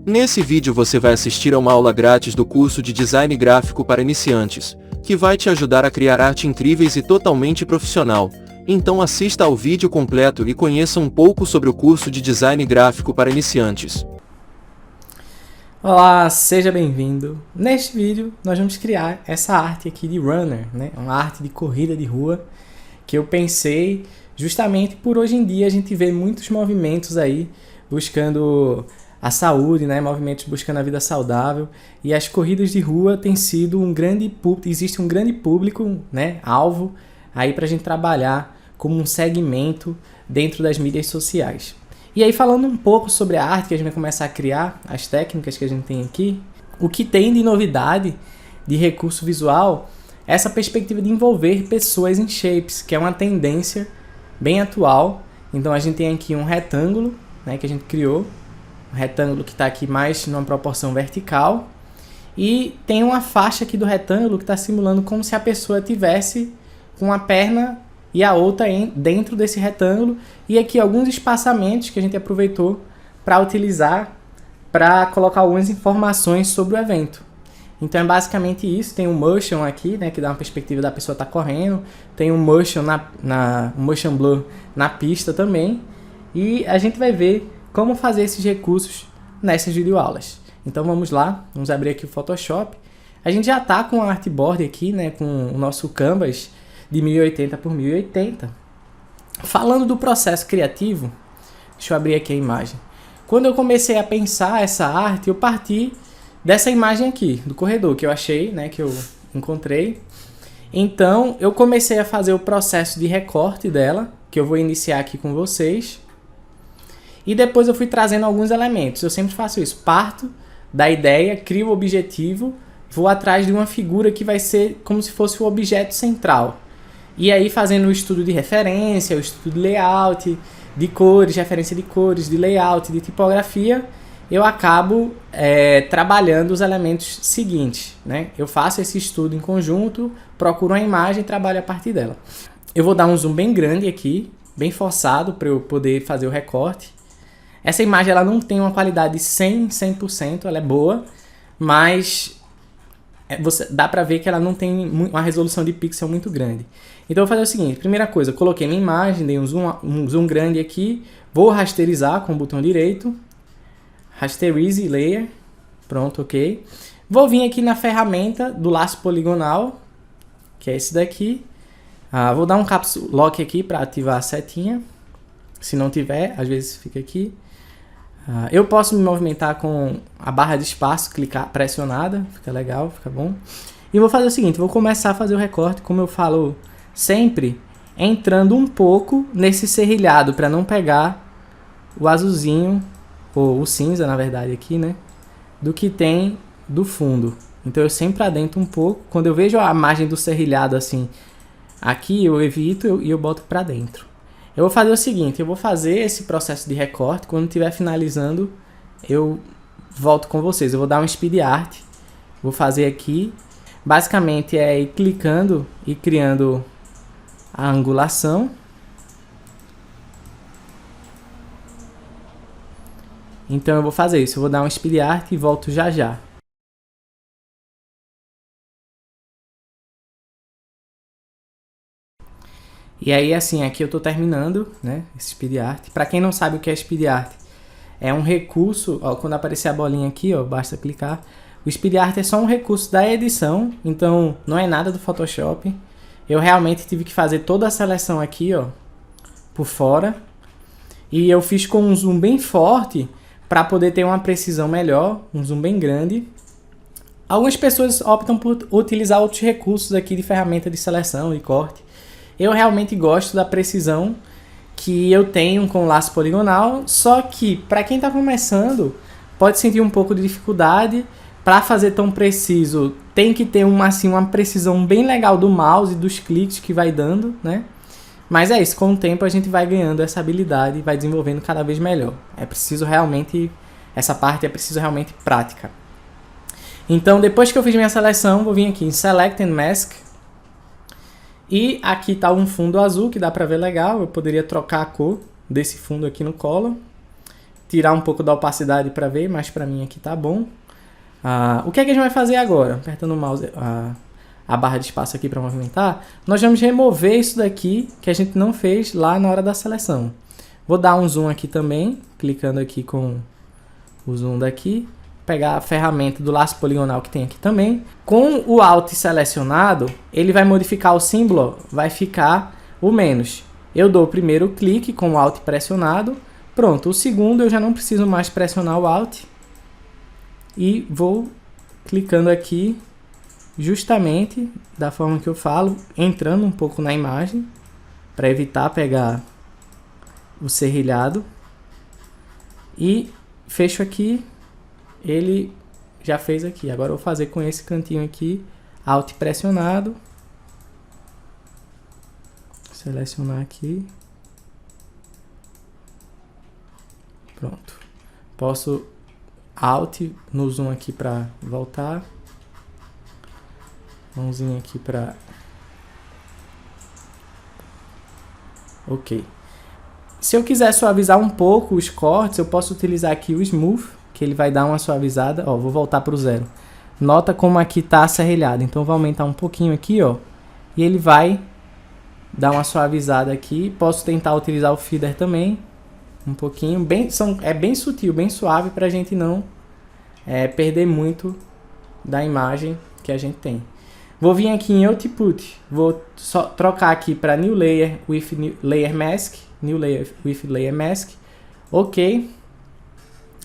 Nesse vídeo você vai assistir a uma aula grátis do curso de Design Gráfico para Iniciantes, que vai te ajudar a criar arte incríveis e totalmente profissional. Então assista ao vídeo completo e conheça um pouco sobre o curso de Design Gráfico para Iniciantes. Olá, seja bem-vindo. Neste vídeo nós vamos criar essa arte aqui de runner, né? Uma arte de corrida de rua que eu pensei justamente por hoje em dia a gente vê muitos movimentos aí buscando a saúde, né? Movimentos buscando a vida saudável, e as corridas de rua têm sido existe um grande público, né? Alvo aí para a gente trabalhar como um segmento dentro das mídias sociais. E aí, falando um pouco sobre a arte que a gente vai começar a criar, as técnicas que a gente tem aqui, o que tem de novidade de recurso visual é essa perspectiva de envolver pessoas em shapes, que é uma tendência bem atual. Então a gente tem aqui um retângulo, né, que a gente criou, um retângulo que está aqui mais numa proporção vertical, e tem uma faixa aqui do retângulo que está simulando como se a pessoa tivesse com uma perna e a outra dentro desse retângulo, e aqui alguns espaçamentos que a gente aproveitou para utilizar para colocar algumas informações sobre o evento. Então é basicamente isso. Tem um motion aqui, né, que dá uma perspectiva da pessoa estar correndo, tem um motion, um motion blur na pista também, e a gente vai ver como fazer esses recursos nessas videoaulas. Então vamos lá, vamos abrir aqui o Photoshop. A gente já está com o artboard aqui, né, com o nosso canvas de 1080 por 1080. Falando do processo criativo, deixa eu abrir aqui a imagem. Quando eu comecei a pensar essa arte, eu parti dessa imagem aqui, do corredor, que eu achei, né, que eu encontrei. Então, eu comecei a fazer o processo de recorte dela, que eu vou iniciar aqui com vocês. E depois eu fui trazendo alguns elementos. Eu sempre faço isso, parto da ideia, crio o objetivo, vou atrás de uma figura que vai ser como se fosse o objeto central. E aí, fazendo o estudo de referência, o estudo de layout, de cores, referência de cores, de layout, de tipografia, eu acabo trabalhando os elementos seguintes, né? Eu faço esse estudo em conjunto, procuro uma imagem e trabalho a partir dela. Eu vou dar um zoom bem grande aqui, bem forçado, para eu poder fazer o recorte. Essa imagem ela não tem uma qualidade 100%, ela é boa, mas dá pra ver que ela não tem uma resolução de pixel muito grande. Então eu vou fazer o seguinte: primeira coisa, coloquei minha imagem, dei um zoom grande aqui, vou rasterizar com o botão direito, rasterize layer, pronto, ok. Vou vir aqui na ferramenta do laço poligonal, que é esse daqui. Vou dar um caps lock aqui para ativar a setinha, se não tiver, às vezes fica aqui. Eu posso me movimentar com a barra de espaço, clicar pressionada, fica legal, fica bom. E vou fazer o seguinte, vou começar a fazer o recorte, como eu falo sempre, entrando um pouco nesse serrilhado, para não pegar o azulzinho, ou o cinza, na verdade, aqui, né, do que tem do fundo. Então eu sempre adentro um pouco, quando eu vejo a margem do serrilhado assim, aqui eu evito e eu boto para dentro. Eu vou fazer o seguinte, eu vou fazer esse processo de recorte, quando estiver finalizando, eu volto com vocês. Eu vou dar um speed art, vou fazer aqui, basicamente é ir clicando e criando a angulação. Então eu vou fazer isso, eu vou dar um speed art e volto já já. E aí, assim, aqui eu estou terminando, né, esse speed art. Para quem não sabe o que é speed art, é um recurso, ó, quando aparecer a bolinha aqui, ó, basta clicar. O speed art é só um recurso da edição, então não é nada do Photoshop. Eu realmente tive que fazer toda a seleção aqui, ó, por fora. E eu fiz com um zoom bem forte para poder ter uma precisão melhor, um zoom bem grande. Algumas pessoas optam por utilizar outros recursos aqui de ferramenta de seleção e corte. Eu realmente gosto da precisão que eu tenho com o laço poligonal, só que para quem está começando pode sentir um pouco de dificuldade. Para fazer tão preciso, tem que ter uma precisão bem legal do mouse e dos cliques que vai dando, né? Mas é isso, com o tempo a gente vai ganhando essa habilidade e vai desenvolvendo cada vez melhor. Essa parte é preciso realmente prática. Então, depois que eu fiz minha seleção, vou vir aqui em Select and Mask. E aqui está um fundo azul que dá para ver legal. Eu poderia trocar a cor desse fundo aqui no Color. tirar um pouco da opacidade para ver, mas para mim aqui tá bom. O que é que a gente vai fazer agora? Apertando o mouse, a barra de espaço aqui para movimentar, nós vamos remover isso daqui que a gente não fez lá na hora da seleção. Vou dar um zoom aqui também, clicando aqui com o zoom daqui, pegar a ferramenta do laço poligonal que tem aqui também. Com o Alt selecionado, ele vai modificar o símbolo, vai ficar o menos. Eu dou o primeiro clique com o Alt pressionado, pronto. O segundo eu já não preciso mais pressionar o Alt e vou clicando aqui justamente da forma que eu falo, entrando um pouco na imagem para evitar pegar o serrilhado e fecho aqui. Ele já fez aqui. Agora eu vou fazer com esse cantinho aqui, Alt pressionado, selecionar aqui, pronto. Posso Alt no zoom aqui para voltar, mãozinha aqui para ok. Se eu quiser suavizar um pouco os cortes, eu posso utilizar aqui o Smooth, que ele vai dar uma suavizada. Ó, vou voltar para o 0. Nota como aqui está serrilhado. Então, vou aumentar um pouquinho aqui, ó. E ele vai dar uma suavizada aqui. Posso tentar utilizar o Feather também. Um pouquinho. É bem sutil, bem suave, para a gente não perder muito da imagem que a gente tem. Vou vir aqui em Output. Vou só trocar aqui para New Layer with Layer Mask. New Layer with Layer Mask. Ok.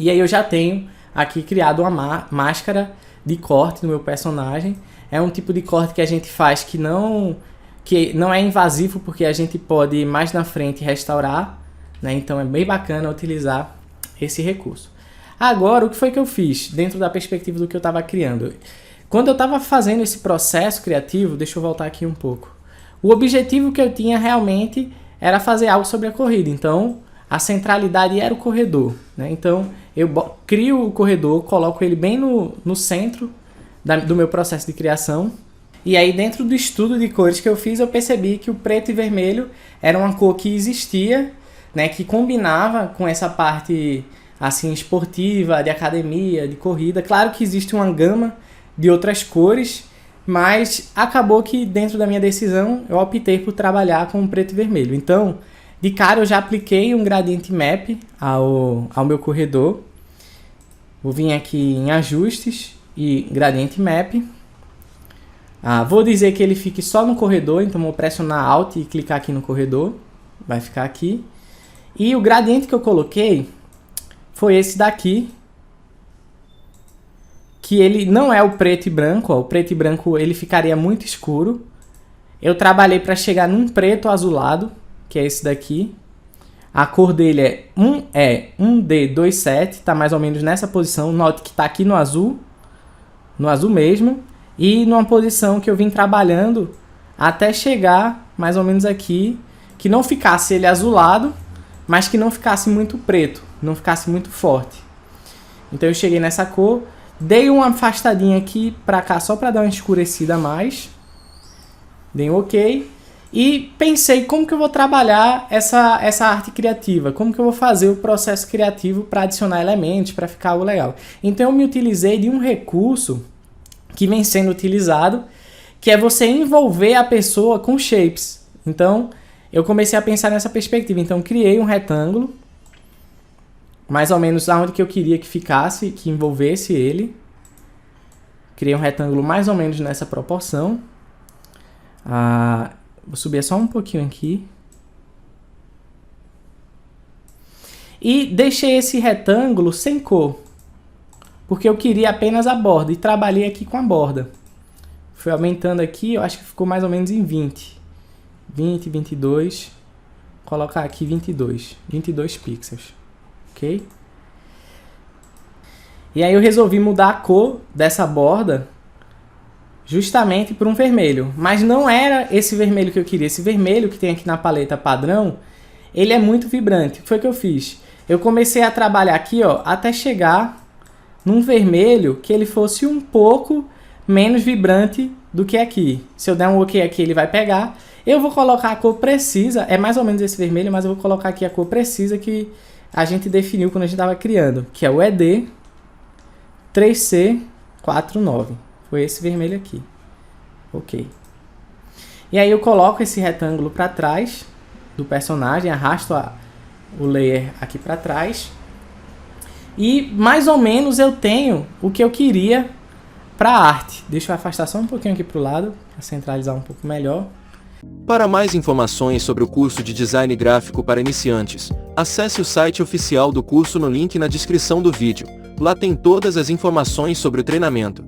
E aí eu já tenho aqui criado uma máscara de corte no meu personagem. É um tipo de corte que a gente faz que não é invasivo, porque a gente pode mais na frente restaurar, né? Então é bem bacana utilizar esse recurso. Agora, o que foi que eu fiz dentro da perspectiva do que eu estava criando? Quando eu estava fazendo esse processo criativo, deixa eu voltar aqui um pouco. O objetivo que eu tinha realmente era fazer algo sobre a corrida. Então, a centralidade era o corredor, né? Então, eu crio o corredor, coloco ele bem no centro do meu processo de criação. E aí, dentro do estudo de cores que eu fiz, eu percebi que o preto e vermelho era uma cor que existia, né? Que combinava com essa parte assim esportiva, de academia, de corrida. Claro que existe uma gama de outras cores, mas acabou que dentro da minha decisão eu optei por trabalhar com preto e vermelho. Então, de cara eu já apliquei um Gradient Map ao meu corredor. Vou vir aqui em Ajustes e Gradient Map. Vou dizer que ele fique só no corredor, então vou pressionar Alt e clicar aqui no corredor. Vai ficar aqui. E o gradiente que eu coloquei foi esse daqui, que ele não é o preto e branco. O preto e branco ele ficaria muito escuro. Eu trabalhei para chegar num preto azulado, que é esse daqui. A cor dele é 1D27, tá mais ou menos nessa posição. Note que tá aqui no azul mesmo, e numa posição que eu vim trabalhando até chegar mais ou menos aqui, que não ficasse ele azulado, mas que não ficasse muito preto, não ficasse muito forte. Então eu cheguei nessa cor, dei uma afastadinha aqui pra cá só para dar uma escurecida a mais. Dei um ok. E pensei como que eu vou trabalhar essa arte criativa, como que eu vou fazer o processo criativo para adicionar elementos, para ficar algo legal. Então eu me utilizei de um recurso que vem sendo utilizado, que é você envolver a pessoa com shapes. Então eu comecei a pensar nessa perspectiva. Então criei um retângulo, mais ou menos aonde que eu queria que ficasse, que envolvesse ele. Criei um retângulo mais ou menos nessa proporção. Vou subir só um pouquinho aqui. E deixei esse retângulo sem cor, porque eu queria apenas a borda, e trabalhei aqui com a borda. Fui aumentando aqui, eu acho que ficou mais ou menos em 20, 22. Vou colocar aqui 22 pixels. Ok? E aí eu resolvi mudar a cor dessa borda justamente por um vermelho, mas não era esse vermelho que eu queria. Esse vermelho que tem aqui na paleta padrão, ele é muito vibrante. O que foi que eu fiz? Eu comecei a trabalhar aqui, ó, até chegar num vermelho que ele fosse um pouco menos vibrante do que aqui. Se eu der um ok aqui, ele vai pegar. Eu vou colocar a cor precisa, é mais ou menos esse vermelho, mas eu vou colocar aqui a cor precisa, que a gente definiu quando a gente estava criando, que é o ED 3C49. Foi esse vermelho aqui. Ok. E aí eu coloco esse retângulo para trás do personagem, arrasto o layer aqui para trás. E mais ou menos eu tenho o que eu queria para a arte. Deixa eu afastar só um pouquinho aqui para o lado, para centralizar um pouco melhor. Para mais informações sobre o curso de Design Gráfico para Iniciantes, acesse o site oficial do curso no link na descrição do vídeo. Lá tem todas as informações sobre o treinamento.